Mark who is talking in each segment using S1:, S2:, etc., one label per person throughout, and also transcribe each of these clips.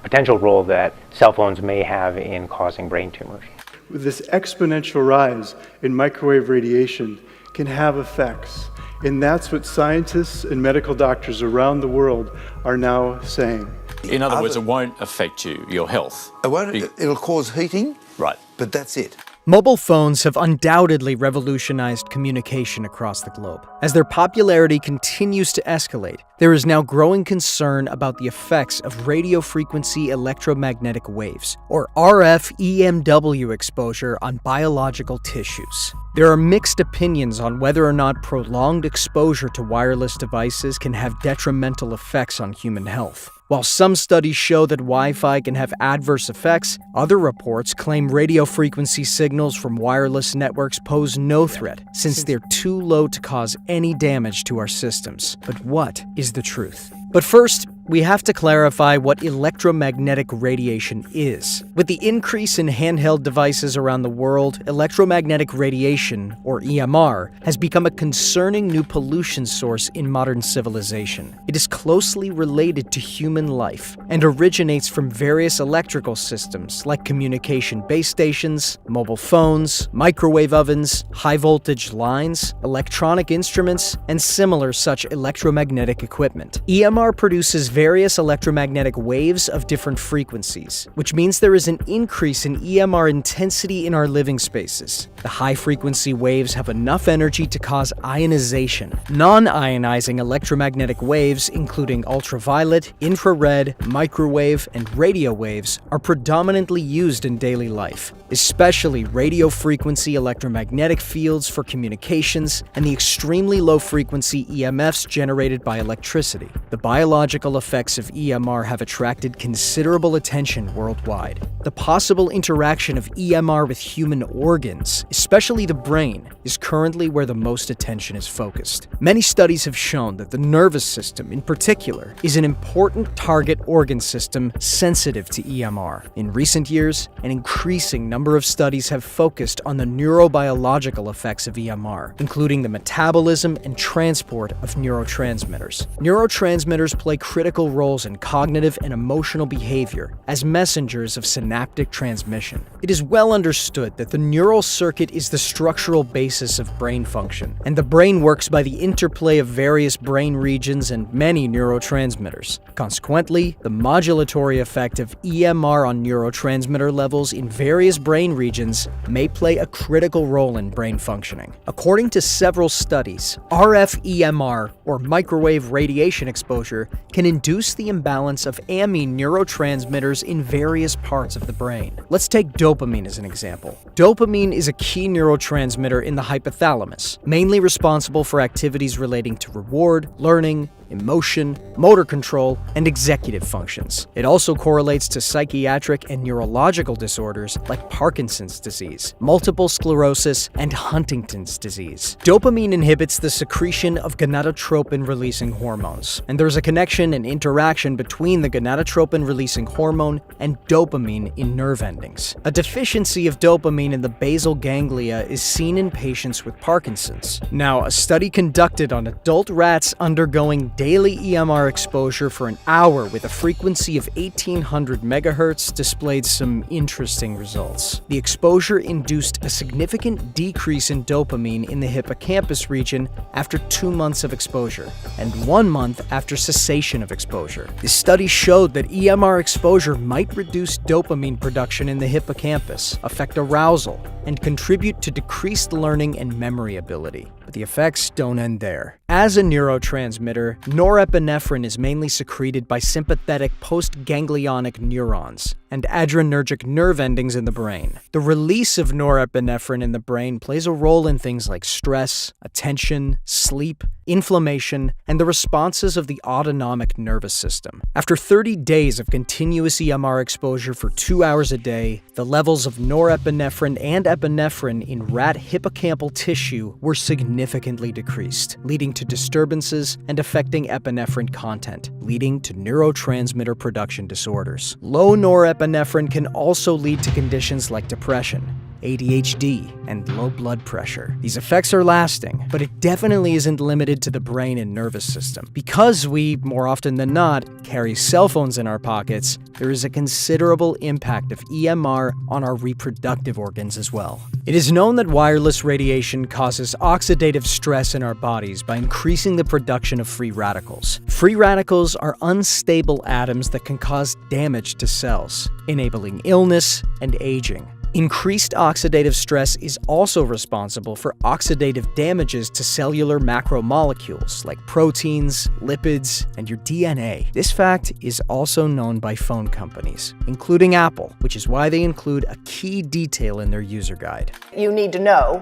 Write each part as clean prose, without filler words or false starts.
S1: potential role that cell phones may have in causing brain tumors.
S2: This exponential rise in microwave radiation can have effects, and that's what scientists and medical doctors around the world are now saying.
S3: In other words, it won't affect you, your health.
S4: It'll cause heating,
S3: right?
S4: But that's it.
S5: Mobile phones have undoubtedly revolutionized communication across the globe. As their popularity continues to escalate, there is now growing concern about the effects of radio frequency electromagnetic waves, or RF EMW exposure on biological tissues. There are mixed opinions on whether or not prolonged exposure to wireless devices can have detrimental effects on human health. While some studies show that Wi-Fi can have adverse effects, other reports claim radio frequency signals from wireless networks pose no threat, since they're too low to cause any damage to our systems. But what is the truth? But first, we have to clarify what electromagnetic radiation is. With the increase in handheld devices around the world, electromagnetic radiation, or EMR, has become a concerning new pollution source in modern civilization. It is closely related to human life and originates from various electrical systems like communication base stations, mobile phones, microwave ovens, high-voltage lines, electronic instruments, and similar such electromagnetic equipment. EMR produces various electromagnetic waves of different frequencies, which means there is an increase in EMR intensity in our living spaces. The high-frequency waves have enough energy to cause ionization. Non-ionizing electromagnetic waves, including ultraviolet, infrared, microwave, and radio waves, are predominantly used in daily life, especially radio-frequency electromagnetic fields for communications and the extremely low-frequency EMFs generated by electricity. The biological effects of EMR have attracted considerable attention worldwide. The possible interaction of EMR with human organs, especially the brain, is currently where the most attention is focused. Many studies have shown that the nervous system, in particular, is an important target organ system sensitive to EMR. In recent years, an increasing number of studies have focused on the neurobiological effects of EMR, including the metabolism and transport of neurotransmitters. Neurotransmitters play critical roles in cognitive and emotional behavior as messengers of synaptic transmission. It is well understood that the neural circuit is the structural basis of brain function, and the brain works by the interplay of various brain regions and many neurotransmitters. Consequently, the modulatory effect of EMR on neurotransmitter levels in various brain regions may play a critical role in brain functioning. According to several studies, RF EMR, or microwave radiation exposure, can induce the imbalance of amine neurotransmitters in various parts of the brain. Let's take dopamine as an example. Dopamine is a key neurotransmitter in the hypothalamus, mainly responsible for activities relating to reward, learning, emotion, motor control, and executive functions. It also correlates to psychiatric and neurological disorders like Parkinson's disease, multiple sclerosis, and Huntington's disease. Dopamine inhibits the secretion of gonadotropin-releasing hormones, and there's a connection and interaction between the gonadotropin-releasing hormone and dopamine in nerve endings. A deficiency of dopamine in the basal ganglia is seen in patients with Parkinson's. Now, a study conducted on adult rats undergoing daily EMR exposure for an hour with a frequency of 1800 megahertz displayed some interesting results. The exposure induced a significant decrease in dopamine in the hippocampus region after 2 months of exposure, and 1 month after cessation of exposure. The study showed that EMR exposure might reduce dopamine production in the hippocampus, affect arousal, and contribute to decreased learning and memory ability. But the effects don't end there. As a neurotransmitter, norepinephrine is mainly secreted by sympathetic postganglionic neurons and adrenergic nerve endings in the brain. The release of norepinephrine in the brain plays a role in things like stress, attention, sleep, inflammation, and the responses of the autonomic nervous system. After 30 days of continuous EMR exposure for 2 hours a day, the levels of norepinephrine and epinephrine in rat hippocampal tissue were significantly decreased, leading to disturbances and affecting epinephrine content, leading to neurotransmitter production disorders. Low norepinephrine can also lead to conditions like depression, ADHD, and low blood pressure. These effects are lasting, but it definitely isn't limited to the brain and nervous system. Because we, more often than not, carry cell phones in our pockets, there is a considerable impact of EMR on our reproductive organs as well. It is known that wireless radiation causes oxidative stress in our bodies by increasing the production of free radicals. Free radicals are unstable atoms that can cause damage to cells, enabling illness and aging. Increased oxidative stress is also responsible for oxidative damages to cellular macromolecules like proteins, lipids, and your DNA. This fact is also known by phone companies, including Apple, which is why they include a key detail in their user guide.
S6: You need to know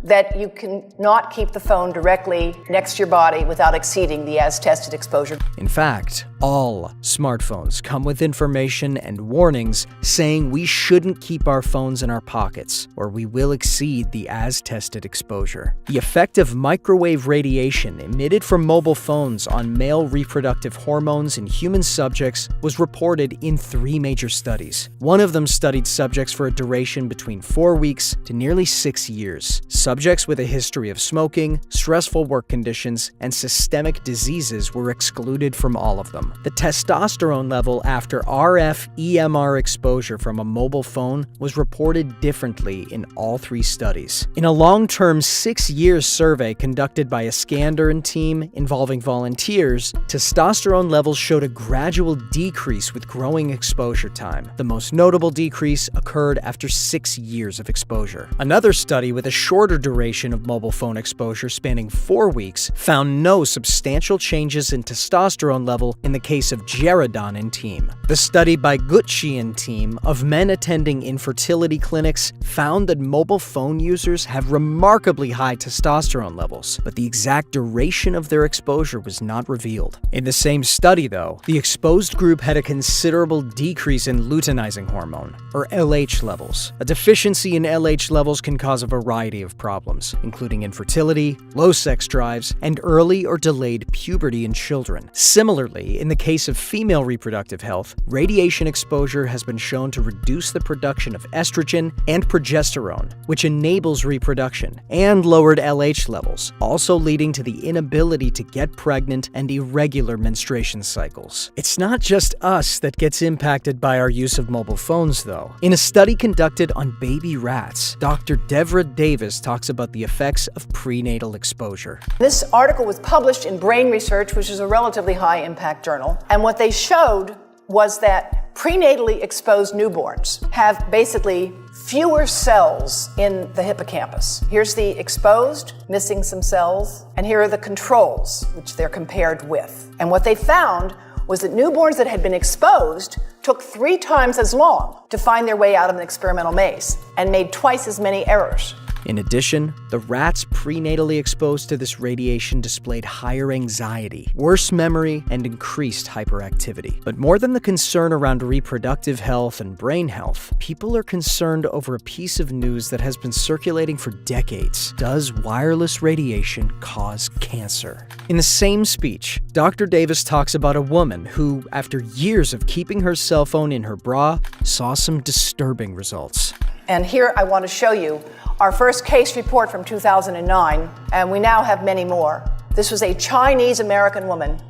S6: that you cannot keep the phone directly next to your body without exceeding the as-tested exposure.
S5: In fact, all smartphones come with information and warnings saying we shouldn't keep our phones in our pockets or we will exceed the as-tested exposure. The effect of microwave radiation emitted from mobile phones on male reproductive hormones in human subjects was reported in 3 major studies. One of them studied subjects for a duration between 4 weeks to nearly 6 years. Subjects with a history of smoking, stressful work conditions, and systemic diseases were excluded from all of them. The testosterone level after RF EMR exposure from a mobile phone was reported differently in all 3 studies. In a long-term 6-year survey conducted by a Skander team involving volunteers, testosterone levels showed a gradual decrease with growing exposure time. The most notable decrease occurred after 6 years of exposure. Another study with a shorter duration of mobile phone exposure spanning 4 weeks found no substantial changes in testosterone level in the case of Jaredon and team. The study by Gucci and team of men attending infertility clinics found that mobile phone users have remarkably high testosterone levels, but the exact duration of their exposure was not revealed. In the same study, though, the exposed group had a considerable decrease in luteinizing hormone, or LH levels. A deficiency in LH levels can cause a variety of problems, including infertility, low sex drives, and early or delayed puberty in children. Similarly, in the case of female reproductive health, radiation exposure has been shown to reduce the production of estrogen and progesterone, which enables reproduction, and lowered LH levels, also leading to the inability to get pregnant and irregular menstruation cycles. It's not just us that gets impacted by our use of mobile phones, though. In a study conducted on baby rats, Dr. Devra Davis talks about the effects of prenatal exposure.
S6: This article was published in Brain Research, which is a relatively high-impact journal, and what they showed was that prenatally exposed newborns have basically fewer cells in the hippocampus. Here's the exposed, missing some cells, and here are the controls, which they're compared with. And what they found was that newborns that had been exposed took 3 times as long to find their way out of an experimental maze and made twice as many errors.
S5: In addition, the rats prenatally exposed to this radiation displayed higher anxiety, worse memory, and increased hyperactivity. But more than the concern around reproductive health and brain health, people are concerned over a piece of news that has been circulating for decades. Does wireless radiation cause cancer? In the same speech, Dr. Davis talks about a woman who, after years of keeping her cell phone in her bra, saw some disturbing results.
S6: And here I want to show you our first case report from 2009, and we now have many more. This was a Chinese-American woman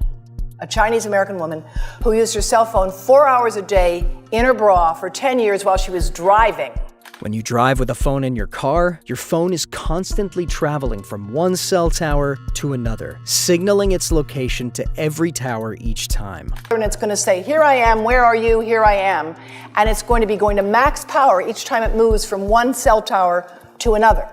S6: who used her cell phone 4 hours a day in her bra for 10 years while she was driving.
S5: When you drive with a phone in your car, your phone is constantly traveling from one cell tower to another, signaling its location to every tower each time.
S6: And it's going to say, here I am, where are you, here I am. And it's going to be going to max power each time it moves from one cell tower to another.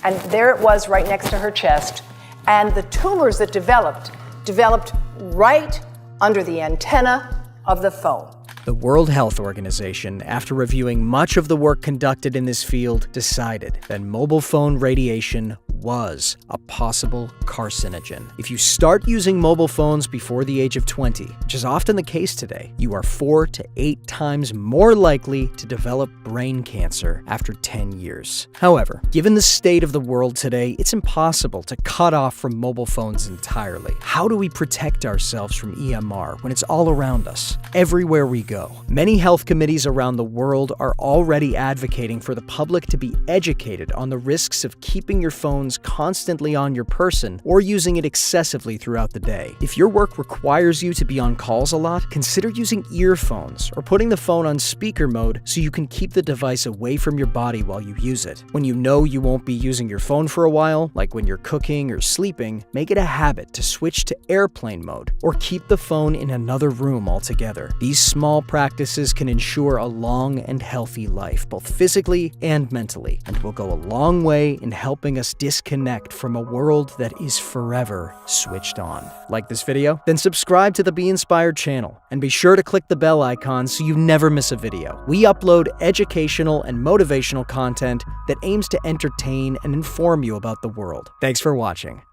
S6: And there it was right next to her chest. And the tumors that developed right under the antenna of the phone.
S5: The World Health Organization, after reviewing much of the work conducted in this field, decided that mobile phone radiation was a possible carcinogen. If you start using mobile phones before the age of 20, which is often the case today, you are 4 to 8 times more likely to develop brain cancer after 10 years. However, given the state of the world today, it's impossible to cut off from mobile phones entirely. How do we protect ourselves from EMR when it's all around us, everywhere we go? Many health committees around the world are already advocating for the public to be educated on the risks of keeping your phones constantly on your person or using it excessively throughout the day. If your work requires you to be on calls a lot, consider using earphones or putting the phone on speaker mode so you can keep the device away from your body while you use it. When you know you won't be using your phone for a while, like when you're cooking or sleeping, make it a habit to switch to airplane mode or keep the phone in another room altogether. These small practices can ensure a long and healthy life, both physically and mentally, and will go a long way in helping us disconnect from a world that is forever switched on. Like this video? Then subscribe to the Be Inspired channel, and be sure to click the bell icon so you never miss a video. We upload educational and motivational content that aims to entertain and inform you about the world. Thanks for watching.